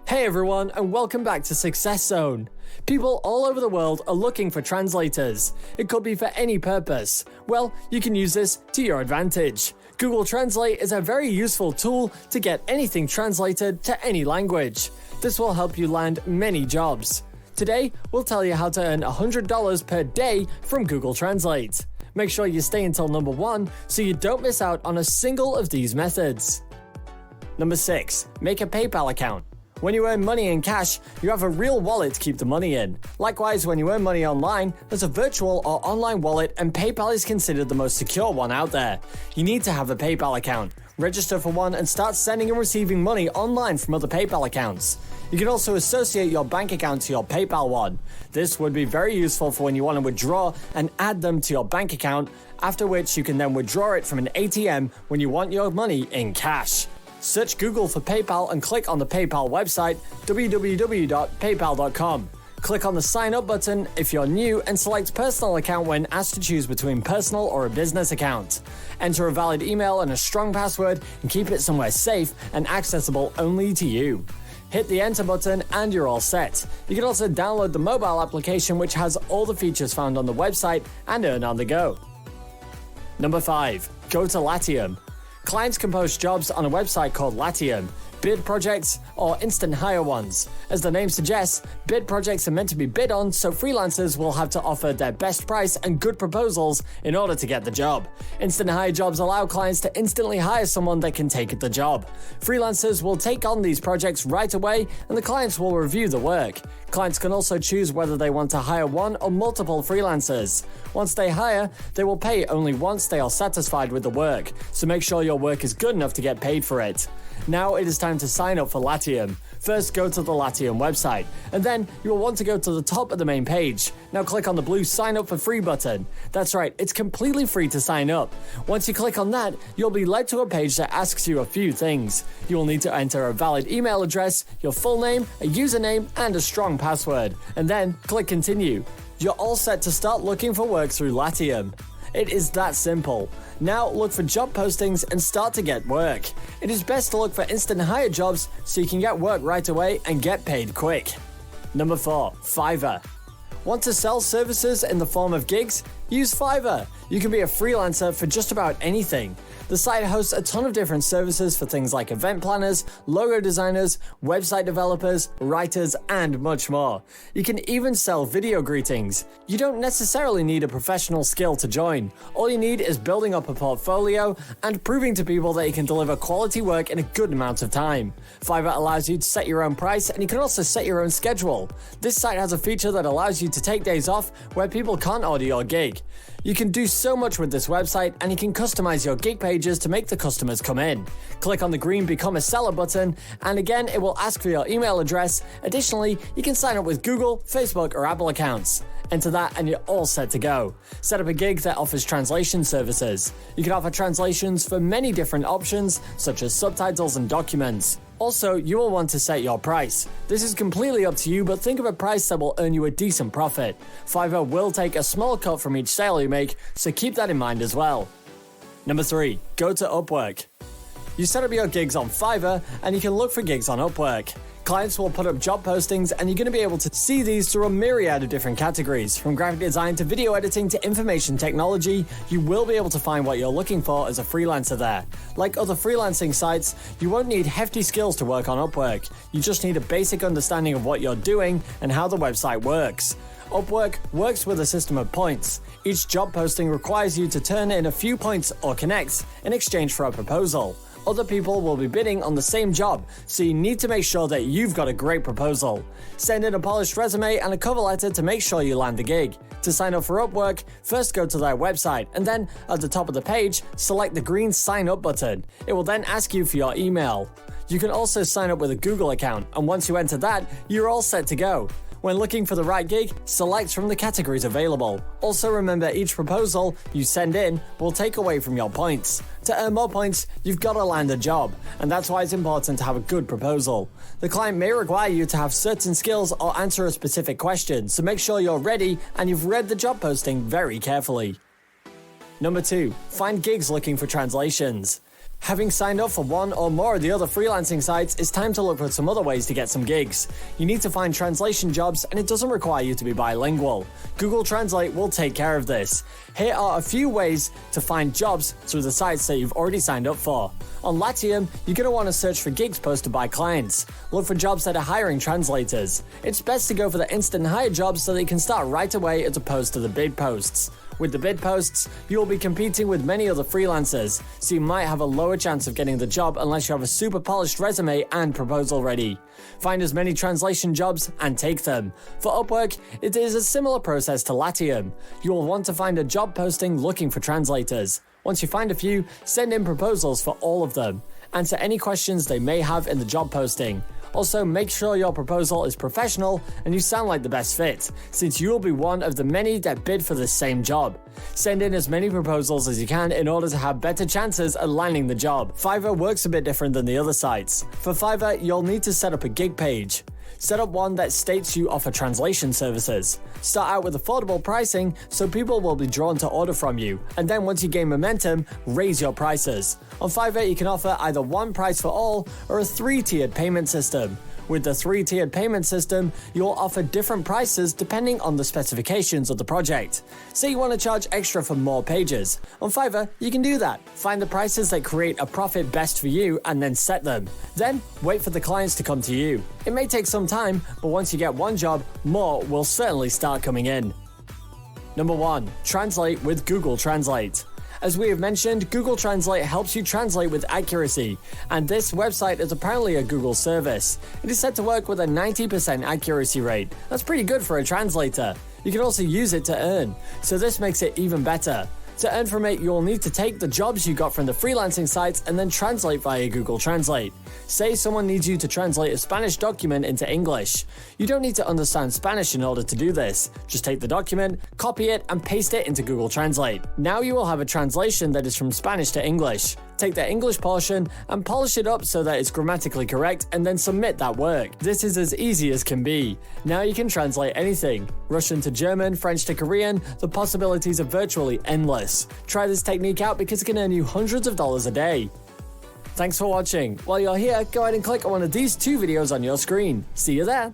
Hey everyone, and welcome back to Successzone. People all over the world are looking for translators. It could be for any purpose. Well, you can use this to your advantage. Google Translate is a very useful tool to get anything translated to any language. This will help you land many jobs. Today, we'll tell you how to earn $100 per day from Google Translate. Make sure you stay until number 1 so you don't miss out on a single of these methods. Number 6. Make a PayPal account. When you earn money in cash, you have a real wallet to keep the money in. Likewise, when you earn money online, there's a virtual or online wallet, and PayPal is considered the most secure one out there. You need to have a PayPal account. Register for one and start sending and receiving money online from other PayPal accounts. You can also associate your bank account to your PayPal one. This would be very useful for when you want to withdraw and add them to your bank account, after which you can then withdraw it from an ATM when you want your money in cash. Search Google for PayPal and click on the PayPal website, www.paypal.com. Click on the Sign Up button if you're new and select Personal Account when asked to choose between personal or a business account. Enter a valid email and a strong password and keep it somewhere safe and accessible only to you. Hit the Enter button and you're all set. You can also download the mobile application which has all the features found on the website and earn on the go. Number 5. Go to Latium. Clients can post jobs on a website called Latium, bid projects, or instant hire ones. As the name suggests, bid projects are meant to be bid on, so freelancers will have to offer their best price and good proposals in order to get the job. Instant hire jobs allow clients to instantly hire someone that can take the job. Freelancers will take on these projects right away, and the clients will review the work. Clients can also choose whether they want to hire one or multiple freelancers. Once they hire, they will pay only once they are satisfied with the work, so make sure your work is good enough to get paid for it. Now it is time to sign up for Latium. First, go to the Latium website, and then you will want to go to the top of the main page. Now click on the blue Sign Up for Free button. That's right, it's completely free to sign up. Once you click on that, you'll be led to a page that asks you a few things. You will need to enter a valid email address, your full name, a username, and a strong password, and then click Continue. You're all set to start looking for work through Latium. It is that simple. Now look for job postings and start to get work. It is best to look for instant hire jobs so you can get work right away and get paid quick. Number 4. Fiverr. Want to sell services in the form of gigs? Use Fiverr. You can be a freelancer for just about anything. The site hosts a ton of different services for things like event planners, logo designers, website developers, writers, and much more. You can even sell video greetings. You don't necessarily need a professional skill to join. All you need is building up a portfolio and proving to people that you can deliver quality work in a good amount of time. Fiverr allows you to set your own price, and you can also set your own schedule. This site has a feature that allows you to take days off where people can't order your gig. You can do so much with this website, and you can customize your gig pages to make the customers come in. Click on the green Become a Seller button, and again it will ask for your email address. Additionally, you can sign up with Google, Facebook, or Apple accounts. Enter that and you're all set to go. Set up a gig that offers translation services. You can offer translations for many different options, such as subtitles and documents. Also, you will want to set your price. This is completely up to you, but think of a price that will earn you a decent profit. Fiverr will take a small cut from each sale you make, so keep that in mind as well. Number 3. Go to Upwork. You set up your gigs on Fiverr, and you can look for gigs on Upwork. Clients will put up job postings, and you're going to be able to see these through a myriad of different categories. From graphic design to video editing to information technology, you will be able to find what you're looking for as a freelancer there. Like other freelancing sites, you won't need hefty skills to work on Upwork. You just need a basic understanding of what you're doing and how the website works. Upwork works with a system of points. Each job posting requires you to turn in a few points or connects in exchange for a proposal. Other people will be bidding on the same job, so you need to make sure that you've got a great proposal. Send in a polished resume and a cover letter to make sure you land the gig. To sign up for Upwork, first go to their website, and then at the top of the page, select the green Sign Up button. It will then ask you for your email. You can also sign up with a Google account, and once you enter that, you're all set to go. When looking for the right gig, select from the categories available. Also remember, each proposal you send in will take away from your points. To earn more points, you've got to land a job, and that's why it's important to have a good proposal. The client may require you to have certain skills or answer a specific question, so make sure you're ready and you've read the job posting very carefully. Number 2. Find gigs looking for translations. Having signed up for one or more of the other freelancing sites, it's time to look for some other ways to get some gigs. You need to find translation jobs, and it doesn't require you to be bilingual. Google Translate will take care of this. Here are a few ways to find jobs through the sites that you've already signed up for. On Latium, you're going to want to search for gigs posted by clients. Look for jobs that are hiring translators. It's best to go for the instant hire jobs so that you can start right away as opposed to the bid posts. With the bid posts, you'll be competing with many other freelancers, so you might have a lower chance of getting the job unless you have a super polished resume and proposal ready. Find as many translation jobs and take them. For Upwork, it is a similar process to Latium. You will want to find a job posting looking for translators. Once you find a few, send in proposals for all of them. Answer any questions they may have in the job posting. Also, make sure your proposal is professional and you sound like the best fit, since you will be one of the many that bid for the same job. Send in as many proposals as you can in order to have better chances at landing the job. Fiverr works a bit different than the other sites. For Fiverr, you'll need to set up a gig page. Set up one that states you offer translation services. Start out with affordable pricing so people will be drawn to order from you, and then once you gain momentum, raise your prices. On Fiverr, you can offer either one price for all or a 3-tiered payment system. With the 3-tiered payment system, you'll offer different prices depending on the specifications of the project. Say you want to charge extra for more pages. On Fiverr, you can do that. Find the prices that create a profit best for you and then set them. Then, wait for the clients to come to you. It may take some time, but once you get one job, more will certainly start coming in. Number 1. Translate with Google Translate. As we have mentioned, Google Translate helps you translate with accuracy, and this website is apparently a Google service. It is said to work with a 90% accuracy rate. That's pretty good for a translator. You can also use it to earn, so this makes it even better. To earn from it, you'll need to take the jobs you got from the freelancing sites and then translate via Google Translate. Say someone needs you to translate a Spanish document into English. You don't need to understand Spanish in order to do this. Just take the document, copy it, and paste it into Google Translate. Now you will have a translation that is from Spanish to English. Take the English portion and polish it up so that it's grammatically correct and then submit that work. This is as easy as can be. Now you can translate anything. Russian to German, French to Korean, the possibilities are virtually endless. Try this technique out because it can earn you hundreds of dollars a day. Thanks for watching. While you're here, go ahead and click on one of these 2 videos on your screen. See you there.